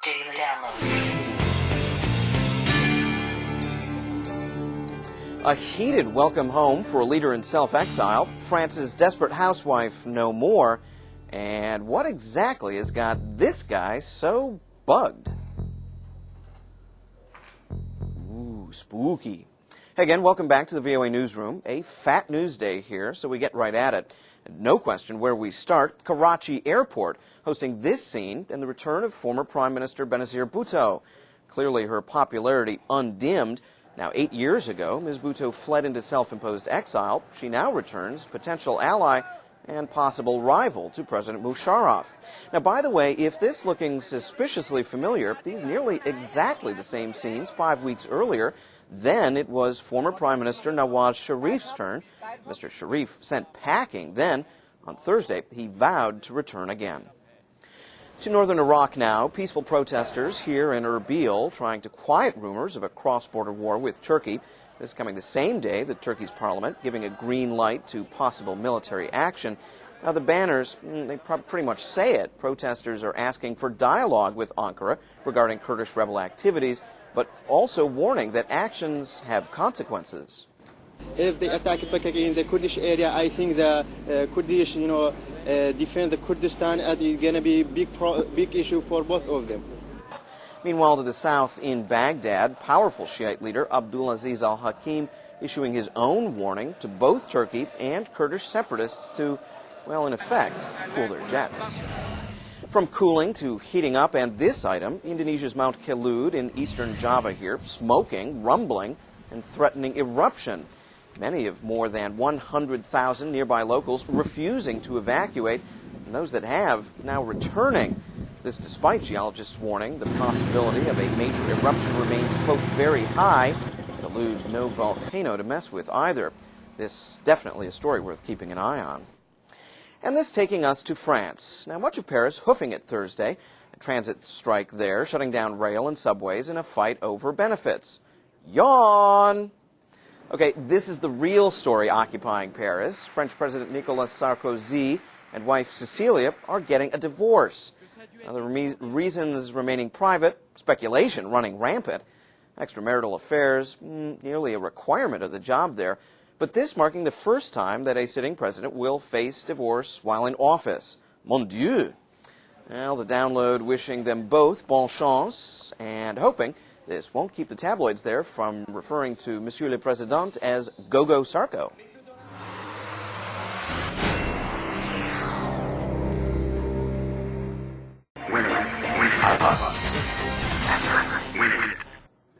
Daily download. A heated welcome home for a leader in self-exile, France's desperate housewife no more, and what exactly has got this guy so bugged? Ooh, spooky. Hey again, welcome back to the VOA Newsroom. A fat news day here, so we get right at it. No question where we start, Karachi Airport, hosting this scene and the return of former Prime Minister Benazir Bhutto. Clearly her popularity undimmed. Now, 8 years ago, Ms. Bhutto fled into self-imposed exile. She now returns potential ally and possible rival to President Musharraf. Now, by the way, if this looking suspiciously familiar, these nearly exactly the same scenes 5 weeks earlier. Then it was former Prime Minister Nawaz Sharif's turn. Mr. Sharif sent packing. Then, on Thursday, he vowed to return again. To northern Iraq now, peaceful protesters here in Erbil trying to quiet rumors of a cross-border war with Turkey. This coming the same day that Turkey's parliament giving a green light to possible military action. Now the banners, they pretty much say it. Protesters are asking for dialogue with Ankara regarding Kurdish rebel activities, but also warning that actions have consequences. If they attack back again in the Kurdish area, I think the Kurdish, defend the Kurdistan is going to be a big issue for both of them. Meanwhile, to the south in Baghdad, powerful Shiite leader Abdulaziz al-Hakim issuing his own warning to both Turkey and Kurdish separatists to, well, in effect, cool their jets. From cooling to heating up, and this item, Indonesia's Mount Kelud in eastern Java here, smoking, rumbling, and threatening eruption. Many of more than 100,000 nearby locals refusing to evacuate, and those that have now returning. This despite geologists warning the possibility of a major eruption remains, quote, very high. Kelud, no volcano to mess with either. This definitely a story worth keeping an eye on. And this taking us to France. Now, much of Paris hoofing it Thursday. A transit strike there, shutting down rail and subways in a fight over benefits. Yawn! Okay, this is the real story occupying Paris. French President Nicolas Sarkozy and wife Cecilia are getting a divorce. Now, the reasons remaining private, speculation running rampant, extramarital affairs, nearly a requirement of the job there. But this marking the first time that a sitting president will face divorce while in office. Mon Dieu! Well, the download wishing them both bonne chance and hoping this won't keep the tabloids there from referring to Monsieur le Président as Go-Go Sarko.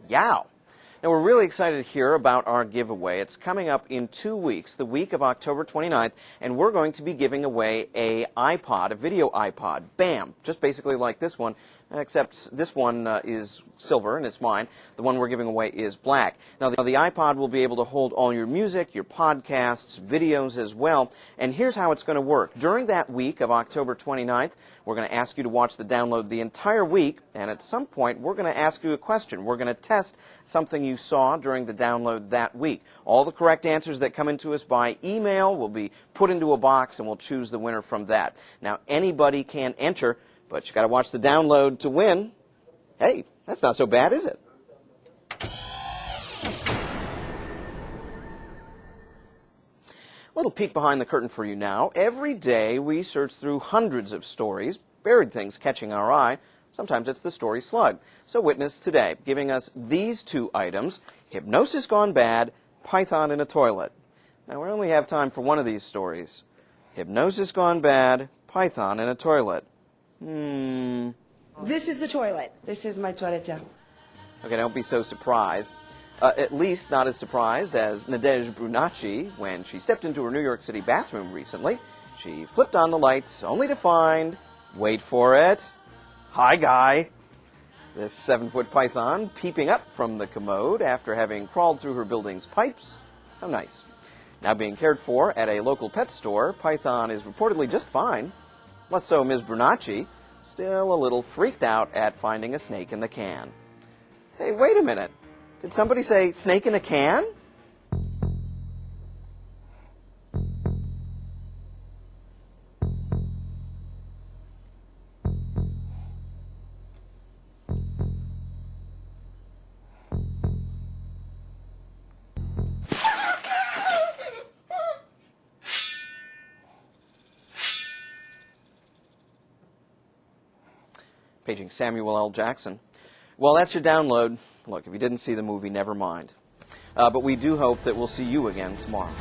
Yow! Now, we're really excited to hear about our giveaway. It's coming up in 2 weeks, the week of October 29th, and we're going to be giving away a iPod, a video iPod. Bam! Just basically like this one, except this one is silver, and it's mine. The one we're giving away is black. Now, the iPod will be able to hold all your music, your podcasts, videos as well. And here's how it's going to work. During that week of October 29th, we're going to ask you to watch the download the entire week, and at some point, we're going to ask you a question. We're going to test something you saw during the download that week. All the correct answers that come into us by email will be put into a box, and we'll choose the winner from that. Now, anybody can enter, but you got to watch the download to win. Hey, that's not so bad, is it? Little peek behind the curtain for you now. Every day we search through hundreds of stories, buried things catching our eye. Sometimes it's the story slug. So witness today, giving us these two items, hypnosis gone bad, python in a toilet. Now we only have time for one of these stories. Hypnosis gone bad, python in a toilet. This is the toilet. This is my toilet, yeah. Okay, don't be so surprised. At least not as surprised as Nadege Brunacci when she stepped into her New York City bathroom recently. She flipped on the lights only to find, wait for it, hi guy. This 7-foot python peeping up from the commode after having crawled through her building's pipes. How nice. Now being cared for at a local pet store, Python is reportedly just fine. Less so Ms. Brunacci, still a little freaked out at finding a snake in the can. Hey, wait a minute. Did somebody say snake in a can? Paging Samuel L. Jackson. Well, that's your download. Look, if you didn't see the movie, never mind. But we do hope that we'll see you again tomorrow.